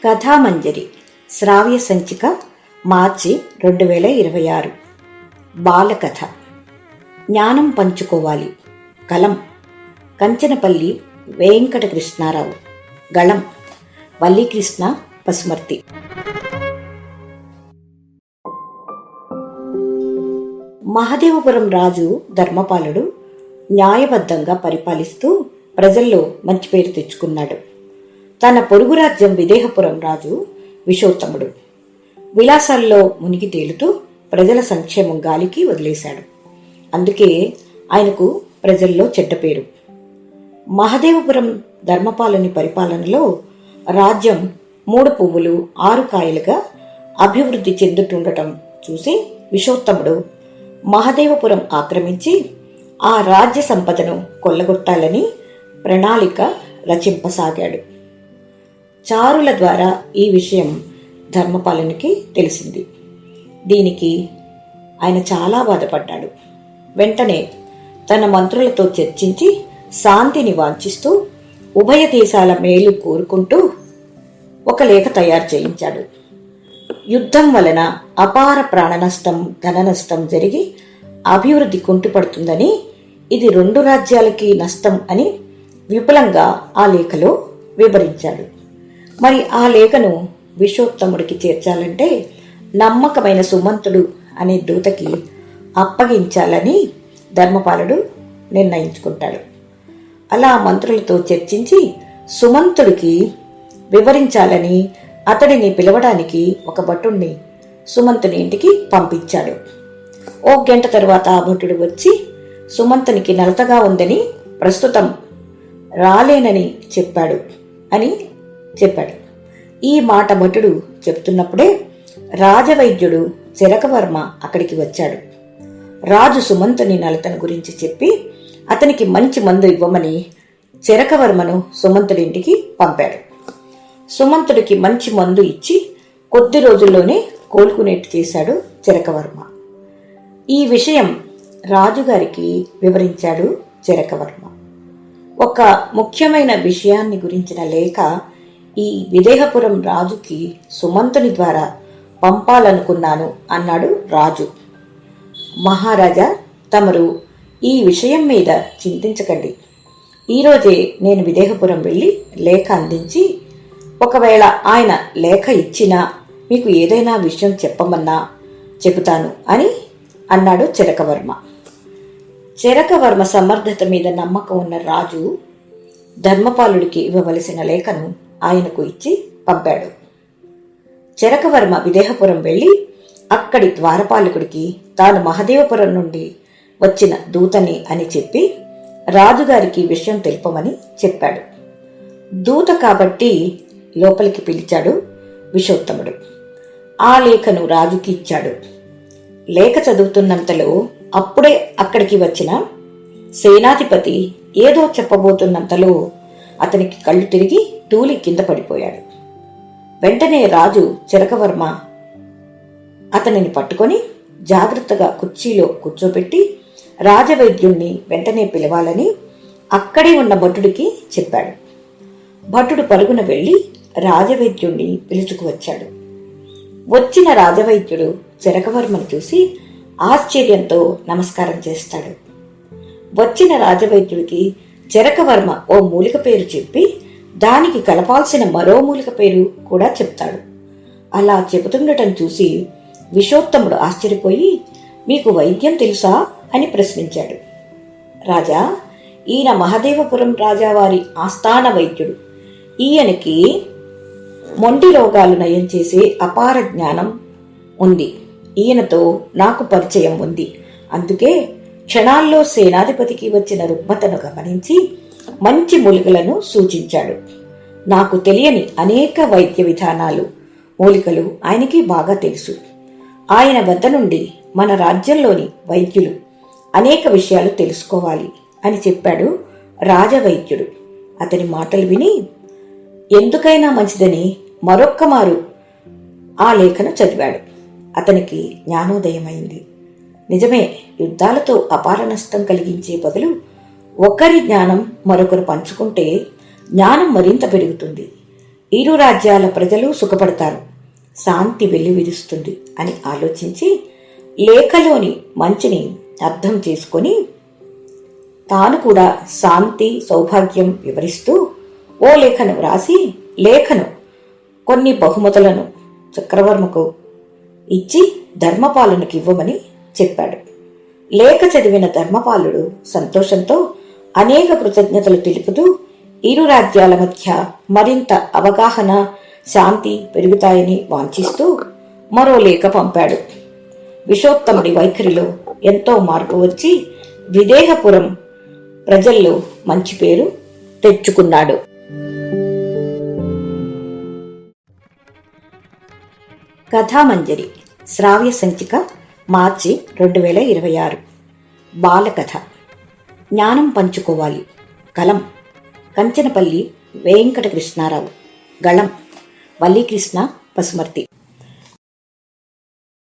కథామంజరి శ్రావ్య సంచిక మార్చి 2026 బాలకథ. జ్ఞానం పంచుకోవాలి. కలం కంచనపల్లి వెంకటకృష్ణారావు. గళం వల్లీకృష్ణ పసుమర్తి. మహదేవపురం రాజు ధర్మపాలుడు న్యాయబద్ధంగా పరిపాలిస్తూ ప్రజల్లో మంచి పేరు తెచ్చుకున్నాడు. తన పొరుగు రాజ్యం విదేహపురం రాజు విషోత్తముడు విలాసాల్లో మునిగి తేలుతూ ప్రజల సంక్షేమం గాలికి వదిలేశాడు. అందుకే ఆయనకు ప్రజల్లో చెడ్డ పేరు. మహదేవపురం ధర్మపాలుని పరిపాలనలో రాజ్యం 3 పువ్వులు 6 కాయలుగా అభివృద్ధి చెందుతుండటం చూసి విషోత్తముడు మహదేవపురం ఆక్రమించి ఆ రాజ్య సంపదను కొల్లగొట్టాలని ప్రణాళిక రచింపసాగాడు. చారుల ద్వారా ఈ విషయం ధర్మపాలునికి తెలిసింది. దీనికి ఆయన చాలా బాధపడ్డాడు. వెంటనే తన మంత్రులతో చర్చించి శాంతిని వాంఛిస్తూ ఉభయ దేశాల మేలు కోరుకుంటూ ఒక లేఖ తయారు చేయించాడు. యుద్ధం వలన అపార ప్రాణ నష్టం, ధన నష్టం జరిగి అభివృద్ధి కుంటుపడుతుందని, ఇది 2 రాజ్యాలకి నష్టం అని విపులంగా ఆ లేఖలో వివరించాడు. మరి ఆ లేఖను విషోత్తముడికి చేర్చాలంటే నమ్మకమైన సుమంతుడు అనే దూతకి అప్పగించాలని ధర్మపాలుడు నిర్ణయించుకుంటాడు. అలా మంత్రులతో చర్చించి సుమంతుడికి వివరించాలని అతడిని పిలవడానికి ఒక భటుణ్ణి సుమంతుని ఇంటికి పంపించాడు. 1 గంట తర్వాత ఆ భటుడు వచ్చి సుమంతునికి నలతగా ఉందని, ప్రస్తుతం రాలేనని చెప్పాడు. ఈ మాట భటుడు చెప్తున్నప్పుడే రాజవైద్యుడు చెరకవర్మ అక్కడికి వచ్చాడు. రాజు సుమంతుని నలతను గురించి చెప్పి అతనికి మంచి మందు ఇవ్వమని చెరకవర్మను సుమంతుడింటికి పంపాడు. సుమంతుడికి మంచి మందు ఇచ్చి కొద్ది రోజుల్లోనే కోలుకునేట్టు చేశాడు చెరకవర్మ. ఈ విషయం రాజుగారికి వివరించాడు చెరకవర్మ. ఒక ముఖ్యమైన విషయాన్ని గురించిన లేఖ ఈ విదేహపురం రాజుకి సుమంతుని ద్వారా పంపాలనుకున్నాను అన్నాడు రాజు. మహారాజా, తమరు ఈ విషయం మీద చింతించకండి. ఈరోజే నేను విదేహపురం వెళ్ళి లేఖ అందించి, ఒకవేళ ఆయన లేఖ ఇచ్చినా మీకు ఏదైనా విషయం చెప్పమన్నా చెబుతాను అని అన్నాడు చెరకవర్మ. చెరకవర్మ సమర్థత మీద నమ్మకం ఉన్న రాజు ధర్మపాలుడికి ఇవ్వవలసిన లేఖను ఆయనకు ఇచ్చి పంపాడు. చెరకవర్మ విదేహపురం వెళ్ళి అక్కడి ద్వారపాలకుడికి తాను మహదేవపురం నుండి వచ్చిన దూతని అని చెప్పి రాజుగారికి విషయం తెలుపమని చెప్పాడు. దూత కాబట్టి లోపలికి పిలిచాడు విషోత్తముడు. ఆ లేఖను రాజుకి ఇచ్చాడు. లేఖ చదువుతున్నంతలో అప్పుడే అక్కడికి వచ్చిన సేనాధిపతి ఏదో చెప్పబోతున్నంతలో అతనికి కళ్ళు తిరిగి తూలి కింద పడిపోయాడు. వెంటనే రాజు చెరకవర్మ అతనిని పట్టుకొని జాగ్రత్తగా కుర్చీలో కూర్చోబెట్టి రాజవైద్యుణ్ణి వెంటనే పిలవాలని అక్కడే ఉన్న భటుడికి చెప్పాడు. భటుడు పరుగున వెళ్లి రాజవైద్యుణ్ణి పిలుచుకువచ్చాడు. వచ్చిన రాజవైద్యుడు చెరకవర్మను చూసి ఆశ్చర్యంతో నమస్కారం చేస్తాడు. వచ్చిన రాజవైద్యుడికి చెరకవర్మ ఓ మూలిక పేరు చెప్పి దానికి కలపాల్సిన మరో మూలిక పేరు కూడా చెప్తాడు. అలా చెబుతుండటం చూసి విషోత్తముడు ఆశ్చర్యపోయి, మీకు వైద్యం తెలుసా అని ప్రశ్నించాడు. రాజా, ఈయన మహదేవపురం రాజావారి ఆస్థాన వైద్యుడు. ఈయనకి మొండి రోగాలు నయం చేసే అపార జ్ఞానం ఉంది. ఈయనతో నాకు పరిచయం ఉంది. అందుకే క్షణాల్లో సేనాధిపతికి వచ్చిన రుగ్మతను గమనించి మంచి మూలికలను సూచించాడు. నాకు తెలియని అనేక వైద్య విధానాలు, మూలికలు ఆయనకి బాగా తెలుసు. ఆయన వద్ద నుండి మన రాజ్యంలోని వైద్యులు అనేక విషయాలు తెలుసుకోవాలి అని చెప్పాడు రాజవైద్యుడు. అతని మాటలు విని ఎందుకైనా మంచిదని మరొక్క మారు ఆ లేఖను చదివాడు. అతనికి జ్ఞానోదయమైంది. నిజమే, యుద్ధాలతో అపార నష్టం కలిగించే బదులు ఒకరి జ్ఞానం మరొకరు పంచుకుంటే జ్ఞానం మరింత పెరుగుతుంది. ఇరు రాజ్యాల ప్రజలు సుఖపడతారు, శాంతి వెల్లివిరుస్తుంది అని ఆలోచించి లేఖలోని మంచిని అర్థం చేసుకొని తాను కూడా శాంతి సౌభాగ్యం వివరిస్తూ ఓ లేఖను వ్రాసి లేఖను కొన్ని బహుమతులను చక్రవర్మకు ఇచ్చి ధర్మపాలునికి ఇవ్వమని చెప్పాడు. లేఖ చదివిన ధర్మపాలుడు సంతోషంతో అనేక కృతజ్ఞతలు తెలుపుతూ ఇరు రాజ్యాల మధ్య మరింత అవగాహన శాంతి పెరుగుతాయని వాంఛిస్తూ మరో లేఖ పంపాడు. విశ్వోత్తముడి వైఖరిలో ఎంతో మార్పు వచ్చి విదేహపురం ప్రజల్లో మంచి పేరు తెచ్చుకున్నాడు. కథామంజరి శ్రావ్య సంచిక మార్చి 2026. బాలకథ. జ్ఞానం పంచుకోవాలి. కలం కంచనపల్లి వెంకటకృష్ణారావు. గళం వల్లీకృష్ణ పసుమర్తి.